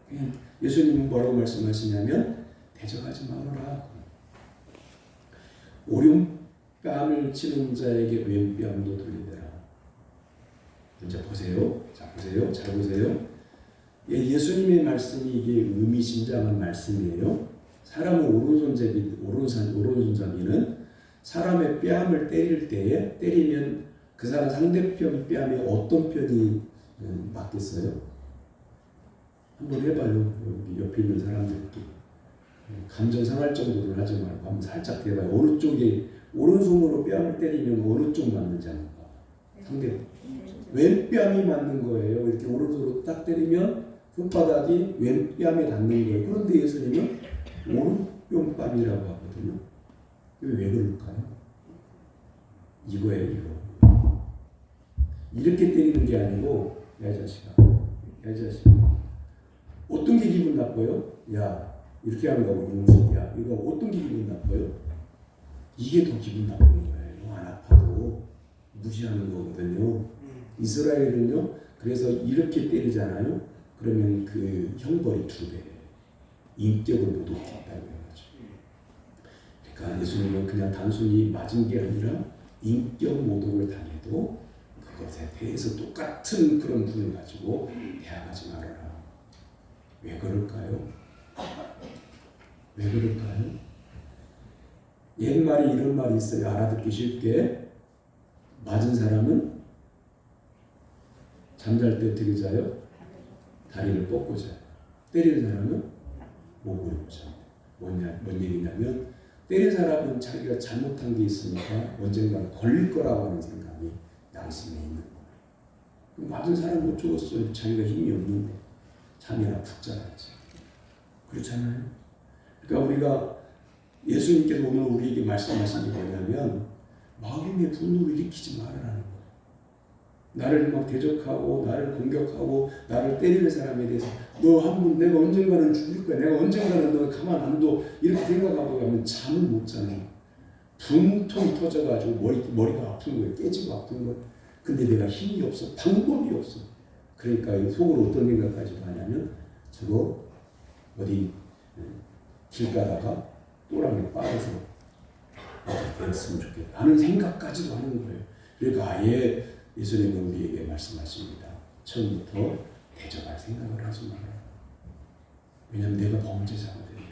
그냥 예수님은 뭐라고 말씀하시냐면 대적하지 말아라. 오른뺨을 치는 자에게 왼뺨도 돌리더라. 이제 보세요. 자, 보세요. 잘 보세요. 예수님의 말씀이 이게 의미심장한 말씀이에요. 사람은 오른손잡이는 사람의 뺨을 때릴 때에 때리면 그 사람 상대편 뺨에 어떤 편이 맞겠어요? 한번 해봐요. 여기 옆에 있는 사람들께 감정 상할 정도를 하지 말고 한번 살짝 해봐요. 어느 쪽에 오른손으로 뺨을 때리면 어느 쪽 맞는지 한번 봐. 상대 왼뺨이 맞는 거예요. 이렇게 오른손으로 딱 때리면 손바닥이 왼뺨에 닿는 거예요. 그런데 예수님은 오른뺨이라고 하거든요. 왜 그럴까요? 이거예요, 이거. 이렇게 때리는 게 아니고 야 이 자식아, 야 이 자식아, 어떤 게 기분 나빠요? 야 이렇게 하는 거고 이놈새끼야, 이거 어떤 게 기분 나빠요? 이게 더 기분 나쁜 거예요. 안 아파도 무시하는 거거든요. 이스라엘은요, 그래서 이렇게 때리잖아요. 그러면 그 형벌이 2배, 인격을 모독했다고 해가지고. 그러니까 예수님은 그냥 단순히 맞은 게 아니라 인격 모독을 당해도 그것에 대해서 똑같은 그런 분을 가지고 대항하지 말아라. 왜 그럴까요? 왜 그럴까요? 옛말에 이런 말이 있어요. 알아듣기 쉽게. 맞은 사람은 잠잘 때 어떻게 자요? 다리를 뻗고 자요. 때리는 사람은 목을 고 자요. 뭔 얘기냐면 때린 사람은 자기가 잘못한 게 있으니까 언젠가 걸릴 거라고 하는 생각이 양심에 있는 거예요. 맞은 사람은 어쩌겠어요. 자기가 힘이 없는데 잠이나 푹 자야지. 그렇잖아요. 그러니까 우리가 예수님께서 오늘 우리에게 말씀하신 게 뭐냐면 마음의 분노를 일으키지 말아라는 거예요. 나를 막 대적하고 나를 공격하고 나를 때리는 사람에 대해서 너 한번 내가 언젠가는 죽일 거야, 내가 언젠가는 너 가만 안 둬, 이렇게 생각하고 가면 잠을 못 자는, 분통이 터져가지고 머리가 아픈 거예요. 깨지고 아픈 거예요. 근데 내가 힘이 없어, 방법이 없어. 그러니까 속으로 어떤 생각까지 하냐면 저거 어디 길 가다가 또랑에 빠져서 어떻게 됐으면 좋겠다 하는 생각까지도 하는 거예요. 그러니까 아예 예수님은 우리에게 말씀하십니다. 처음부터 대적할 생각을 하지 말아요. 왜냐하면 내가 범죄자가 되니까.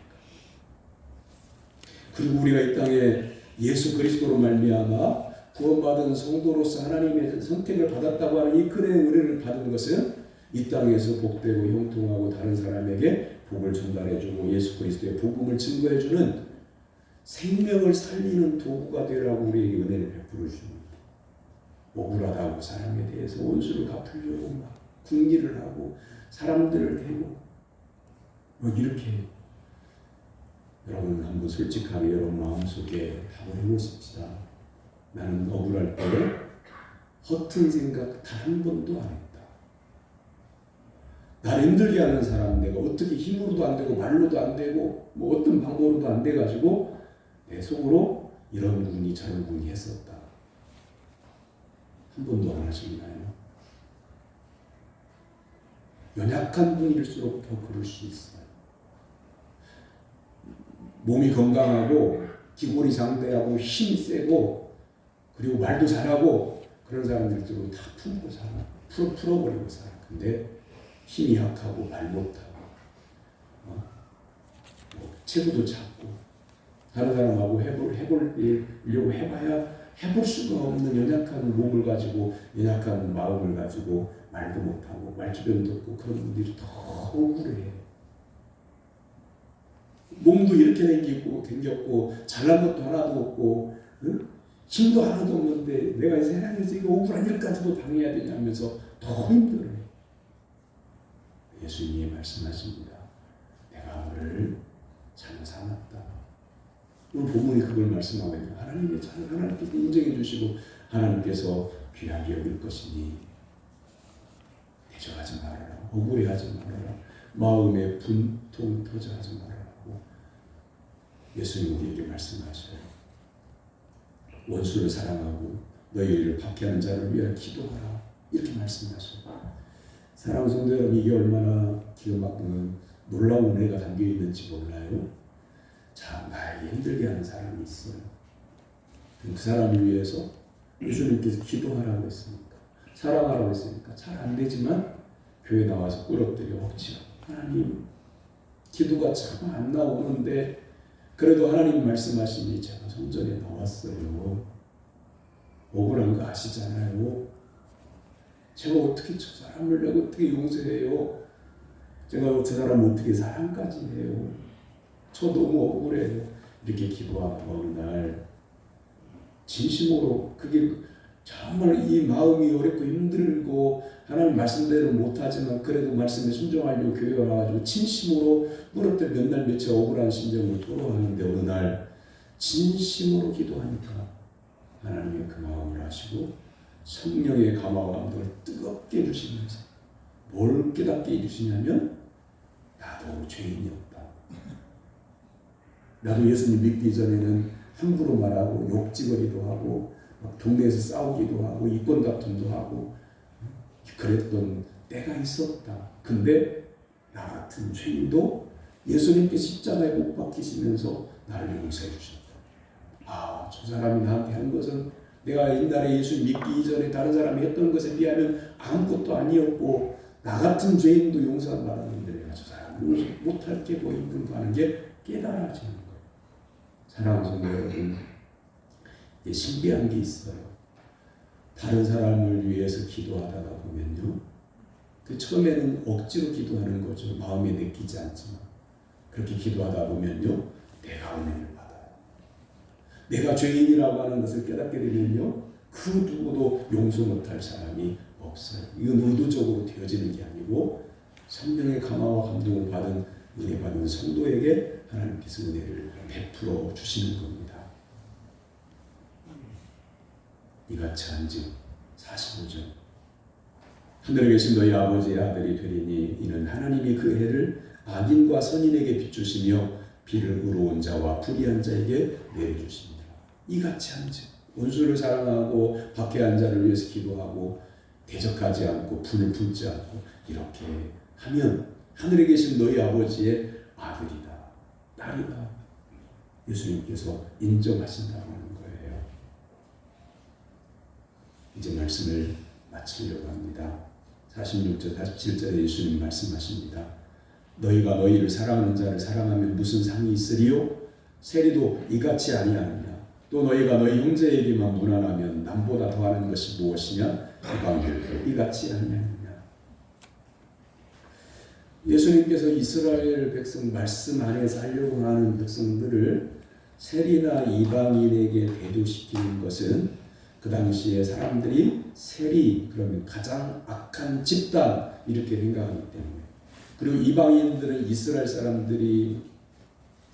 그리고 우리가 이 땅에 예수 그리스도로 말미암아 구원받은 성도로서 하나님의 선택을 받았다고 하는 이 큰 은혜를 받은 것은 이 땅에서 복되고 형통하고 다른 사람에게 복을 전달해주고 예수 그리스도의 복음을 증거해주는 생명을 살리는 도구가 되라고 우리에게 은혜를 베풀어 주십니다. 억울하다고 사람에 대해서 원수를 갚으려고 막 궁리를 하고 사람들을 대고 뭐 이렇게. 여러분 한번 솔직하게 여러분 마음속에 답을 해보십시다. 나는 억울할 때 허튼 생각 단 한 번도 안 했다. 나를 힘들게 하는 사람, 내가 어떻게 힘으로도 안 되고 말로도 안 되고 뭐 어떤 방법으로도 안 돼가지고 내 속으로 이런 분이 저런 분이 했었다. 한 번도 안 하셨나요? 연약한 분일수록 더 그럴 수 있어요. 몸이 건강하고 기골이 장대하고 힘이 세고 그리고 말도 잘하고 그런 사람들도 다 풀고 살아. 풀어버리고 살아. 근데 힘이 약하고 말 못하고 체구도 작고 다른 사람하고 해보려고 해봐야 해볼 수가 없는 연약한 몸을 가지고 연약한 마음을 가지고 말도 못하고 말주변도 없고 그런 분들이 더 억울해. 몸도 이렇게 생겼고 잘난 것도 하나도 없고 응? 힘도 하나도 없는데 내가 이 세상에서 이거 억울한 일까지도 당해야 되냐면서 더 힘들어요. 예수님이 말씀하십니다. 내가 너를 잘 삼았다. 오늘 본문이 그걸 말씀하고 있는 하나님의 잘 하나님께서 인정해 주시고 하나님께서 귀하게 여길 것이니 대적하지 말아라. 억울해하지 말아라. 마음에 분통 터져하지 말아라고 예수님 우리에게 말씀하셔요. 원수를 사랑하고 너희를 박해하는 자를 위하여 기도하라. 이렇게 말씀하셔요. 사랑하는 성도 여러분, 이게 얼마나 기가 막히는 놀라운 은혜가 담겨 있는지 몰라요. 자, 나에게 힘들게 하는 사람이 있어요. 그 사람을 위해서 예수님께서 기도하라고 했으니까, 사랑하라고 했으니까 잘 안 되지만 교회 나와서 끌어들여 억지로 하나님, 기도가 참 안 나오는데 그래도 하나님 말씀하시니 제가 성전에 나왔어요. 억울한 거 아시잖아요. 제가 어떻게 저 사람을 내가 어떻게 용서해요? 제가 저 사람을 어떻게 사랑까지 해요? 저 너무 억울해요. 이렇게 기도하다가 어느 날 진심으로 그게 정말 이 마음이 어렵고 힘들고 하나님 말씀대로 못하지만 그래도 말씀에 순종하려고 교회에 와가지고 진심으로 무릎 때 몇 날 며칠 억울한 심정으로 토로하는데 어느 날 진심으로 기도하니까 하나님의 그 마음을 아시고 성령의 감화와 감동을 뜨겁게 해주시면서 뭘 깨닫게 해주시냐면 나도 죄인이었다. 나도 예수님 믿기 전에는 함부로 말하고 욕지거리도 하고 막 동네에서 싸우기도 하고 이권 다툼도 하고 그랬던 때가 있었다. 근데 나 같은 죄인도 예수님께 십자가에 못 박히시면서 나를 용서해 주셨다. 아, 저 사람이 나한테 한 것은 내가 옛날에 예수 믿기 이전에 다른 사람이 했던 것에 비하면 아무것도 아니었고 나 같은 죄인도 용서 받았는데 내가 저 사람 용서 못할 게 뭐 있는가 하는 게 깨달아지는 거예요. 사랑하는 성도 여러분, 이게 신비한 게 있어요. 다른 사람을 위해서 기도하다가 보면요, 그 처음에는 억지로 기도하는 거죠. 마음에 내키지 않지만 그렇게 기도하다 보면요, 내가 은혜를 받아요. 내가 죄인이라고 하는 것을 깨닫게 되면요, 그 누구도 용서 못할 사람이 없어요. 이건 의도적으로 되어지는 게 아니고 성령의 감화와 감동을 받은 은혜 받은 성도에게 하나님께서 은혜를 베풀어 주시는 겁니다. 이같이 한즉 45절 하늘에 계신 너희 아버지의 아들이 되리니 이는 하나님이 그 해를 악인과 선인에게 비추시며 비를 의로운 자와 불의한 자에게 내려주십니다. 이같이 한즉 원수를 사랑하고 박해한 자를 위해서 기도하고 대적하지 않고 불을 품지 않고 이렇게 하면 하늘에 계신 너희 아버지의 아들이다, 딸이다, 예수님께서 인정하신다고 하는 거예요. 이제 말씀을 마치려고 합니다. 46절, 47절에 예수님 말씀하십니다. 너희가 너희를 사랑하는 자를 사랑하면 무슨 상이 있으리요? 세리도 이같이 아니하느냐? 또 너희가 너희 형제에게만 무난하면 남보다 더하는 것이 무엇이냐? 이방인들도 이같이 아니하느냐? 예수님께서 이스라엘 백성 말씀 안에 살려고 하는 백성들을 세리나 이방인에게 대조시키는 것은 그 당시에 사람들이 세리 그러면 가장 악한 집단 이렇게 생각하기 때문에, 그리고 이방인들은 이스라엘 사람들이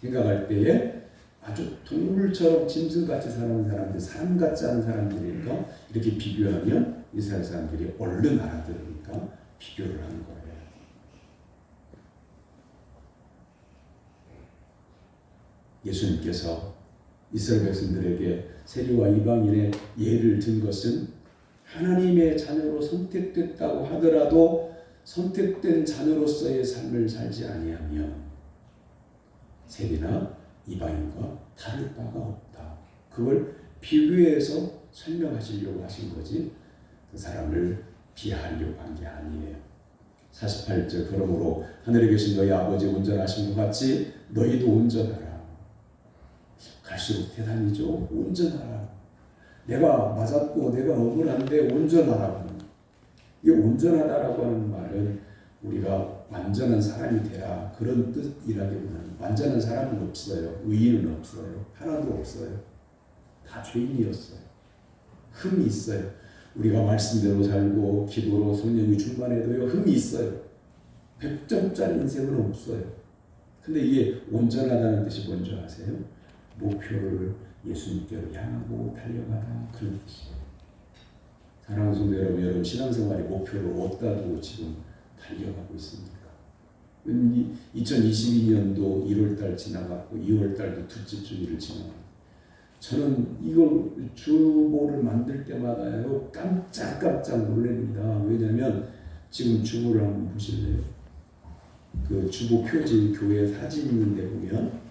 생각할 때에 아주 동물처럼 짐승같이 사는 사람들, 사람 같지 않은 사람들이니까 이렇게 비교하면 이스라엘 사람들이 얼른 알아들으니까 비교를 하는 거예요. 예수님께서 이스라엘 백성들에게 세리와 이방인의 예를 든 것은 하나님의 자녀로 선택됐다고 하더라도 선택된 자녀로서의 삶을 살지 아니하면 세리나 이방인과 다를 바가 없다. 그걸 비교해서 설명하시려고 하신 거지 그 사람을 비하하려고 한 게 아니에요. 48절 그러므로 하늘에 계신 너희 아버지 온전하신 것 같이 너희도 온전하라. 갈수록 대단히죠. 온전하라. 내가 맞았고 내가 억울한데 온전하라고. 이 온전하다라고 하는 말은 우리가 완전한 사람이 되라 그런 뜻이라기보다는 완전한 사람은 없어요. 의인은 없어요. 하나도 없어요. 다 죄인이었어요. 흠이 있어요. 우리가 말씀대로 살고 기도로 성령이 충만해도요 흠이 있어요. 100점짜리 인생은 없어요. 근데 이게 온전하다는 뜻이 뭔지 아세요? 목표를 예수님께로 향하고 달려가다 그런 뜻이에요. 사랑하는 성도 여러분, 신앙생활의 목표를 어디다 두고 지금 달려가고 있습니까? 2022년도 1월달 지나갔고 2월달도 둘째 주일을 지나갔고 저는 이걸 주보를 만들 때마다요 깜짝깜짝 놀랍니다. 왜냐하면 지금 주보를 한번 보실래요? 그 주보 표지 교회 사진 있는데 보면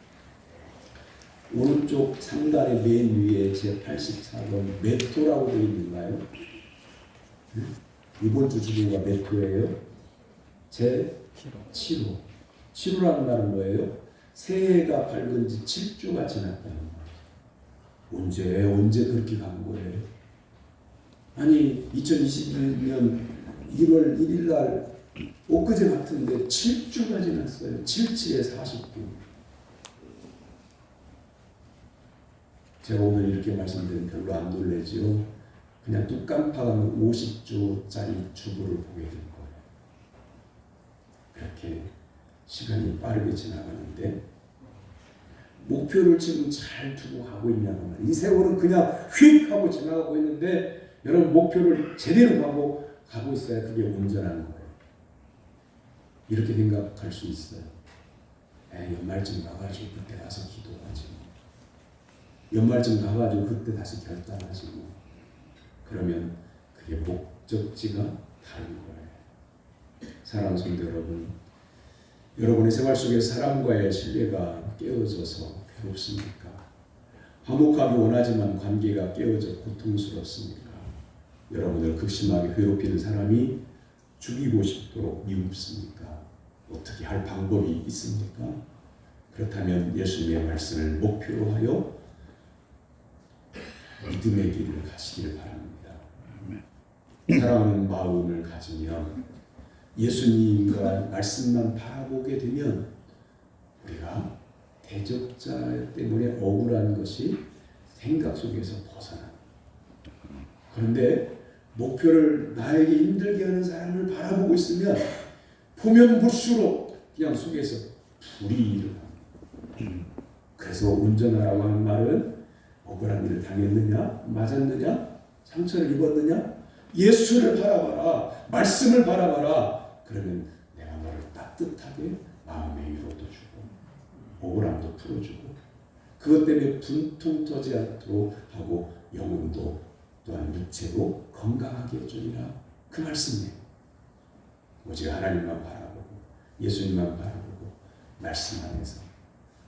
오른쪽 상단의 맨 위에 제 84번 메토라고 되어 있는가요? 이번 주 주보가 메토예요. 제 7호. 7호라는 말은 뭐예요? 새해가 밝은 지 7주가 지났다는 말이에요. 언제 그렇게 간 거예요? 아니 2022년 1월 1일 날 엊그제 같은데 7주가 지났어요. 77에 49. 제가 오늘 이렇게 말씀드리면 별로 안 놀라지요. 그냥 뚝 깜빡하면 50조짜리 주보를 보게 될 거예요. 그렇게 시간이 빠르게 지나가는데 목표를 지금 잘 두고 가고 있냐는 말이에요. 이 세월은 그냥 휙 하고 지나가고 있는데 여러분 목표를 제대로 가고 있어야 그게 온전한 거예요. 이렇게 생각할 수 있어요. 연말쯤 가가지고 그때 가서 기도하지. 연말쯤 가가지고 그때 다시 결단하지. 그러면 그게 목적지가 다른 거예요. 사랑하는 성도 여러분, 여러분의 생활 속에 사람과의 신뢰가 깨어져서 괴롭습니까? 화목하기 원하지만 관계가 깨어져 고통스럽습니까? 여러분을 극심하게 괴롭히는 사람이 죽이고 싶도록 미웁습니까? 어떻게 할 방법이 있습니까? 그렇다면 예수님의 말씀을 목표로 하여 믿음의 길을 가시기를 바랍니다. 사랑하는 마음을 가지면 예수님과 말씀만 바라보게 되면 우리가 대적자 때문에 억울한 것이 생각 속에서 벗어납니다. 그런데 목표를 나에게 힘들게 하는 사람을 바라보고 있으면 보면 볼수록 그냥 속에서 불이 일어납니다. 그래서 운전하라고 하는 말은 억울한 일을 당했느냐, 맞았느냐, 상처를 입었느냐, 예수를 바라봐라, 말씀을 바라봐라. 그러면 내가 너를 따뜻하게 마음의 위로도 주고 억울함도 풀어주고 그것 때문에 분통 터지 않도록 하고 영혼도 또한 육체도 건강하게 해주리라. 그 말씀이에요. 오직 하나님만 바라보고 예수님만 바라보고 말씀 안에서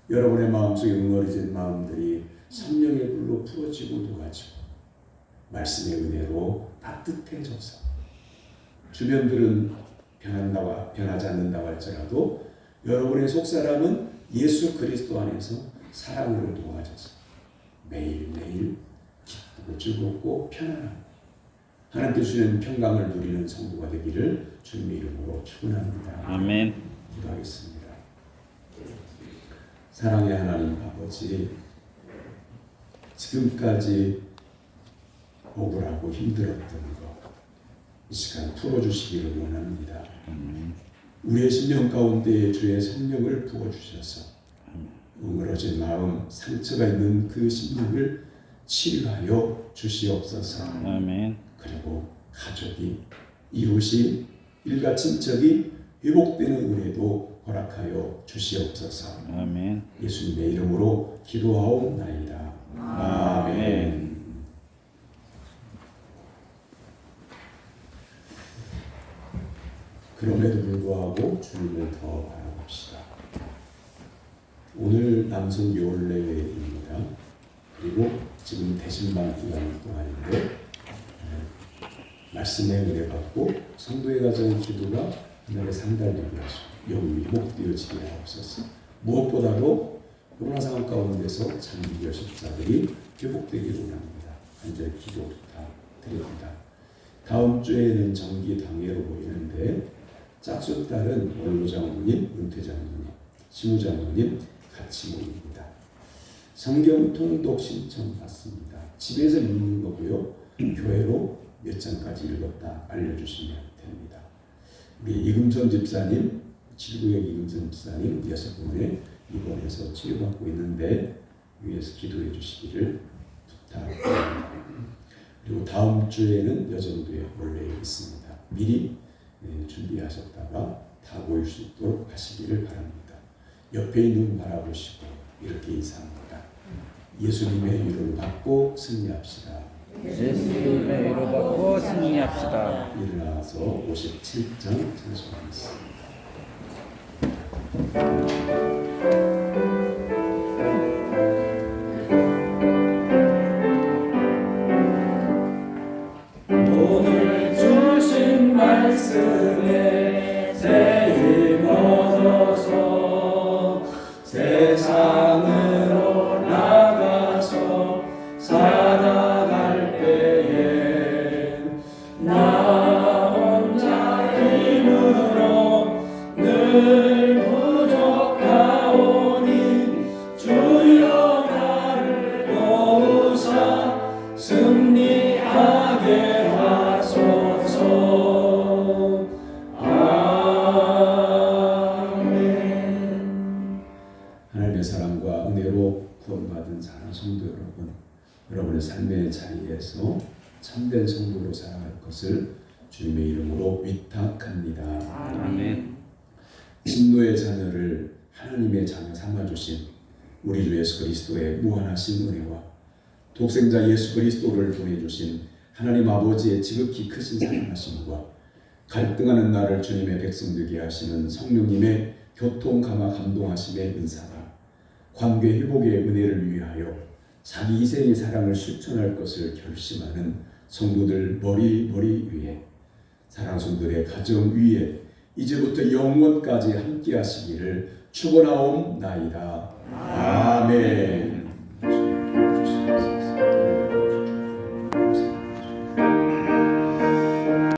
여러분의 마음속에 응어리진 마음들이 성령의 불로 풀어지고 녹아지고 말씀의 은혜로 따뜻해져서 주변들은 변하지 않는다고 할지라도 여러분의 속사람은 예수 그리스도 안에서 사랑으로 녹아져서 매일매일 기쁘고 즐겁고 편안하고 하나님께 주시는 평강을 누리는 성도가 되기를 주님의 이름으로 축원합니다. 아멘. 기도하겠습니다. 사랑의 하나님 아버지, 지금까지 억울하고 힘들었던 것 이 시간 풀어주시기를 원합니다. 우리의 심령 가운데 주의 성령을 부어주셔서 응어러진 마음, 상처가 있는 그 심령을 치유하여 주시옵소서. 아멘. 그리고 가족이, 이웃이, 일가 친척이 회복되는 은혜도 허락하여 주시옵소서. 아멘. 예수님의 이름으로 기도하옵나이다. 아멘. 그럼에도 불구하고 주님을 더 바라봅시다. 오늘 남성 요일례입니다. 그리고 지금 대신방 기간 동안인데 말씀의 은혜 받고 성도의 가정 기도가 하늘에 상달되게 하시고 영이 회복되어지게 하옵소서. 무엇보다도 코로나 상황 가운데서 장기 여십자들이 회복되기를 원합니다. 간절히 기도 부탁드립니다. 다음 주에는 정기 당회로 보이는데 짝수 딸은 원로 장로님, 은퇴 장로님, 시무 장로님 같이 모입니다. 성경 통독 신청 받습니다. 집에서 읽는 거고요. 교회로 몇 장까지 읽었다 알려주시면 됩니다. 우리 이금선 집사님, 7구역 이금선 집사님 6분에 입원해서 치료받고 있는데 위에서 기도해 주시기를 부탁드립니다. 그리고 다음 주에는 여정도에 원래 있습니다. 미리 준비하셨다가 다 모일 수 있도록 하시기를 바랍니다. 옆에 있는 분 바라보시고 이렇게 인사합니다. 예수님의 위로를 받고 승리합시다. 예수님의 위로 받고 승리합시다. 일어나서 57장 찬송하겠습니다. 오늘 주신 말씀에 새 힘 얻어서 세상으로 나가서 살아갈 때에 나 혼자 힘으로 늘 부족하오니 주여 나를 도우사 승리하게 하소서. 아멘. 하나님의 사랑과 은혜로 구원받은 사랑하는 성도 여러분, 여러분의 삶의 자리에서 참된 성도로 살아갈 것을 주님의 이름으로 위탁합니다. 아멘. 진노의 자녀를 하나님의 자녀 삼아주신 우리 주 예수 그리스도의 무한하신 은혜와 독생자 예수 그리스도를 보내주신 하나님 아버지의 지극히 크신 사랑하심과 갈등하는 나를 주님의 백성 되게 하시는 성령님의 교통 감화 감동하심의 은사가 관계 회복의 은혜를 위하여 자기 희생의 사랑을 실천할 것을 결심하는 성도들 머리 위에 사랑손들의 가정 위에 이제부터 영원까지 함께 하시기를 축원하옵나이다.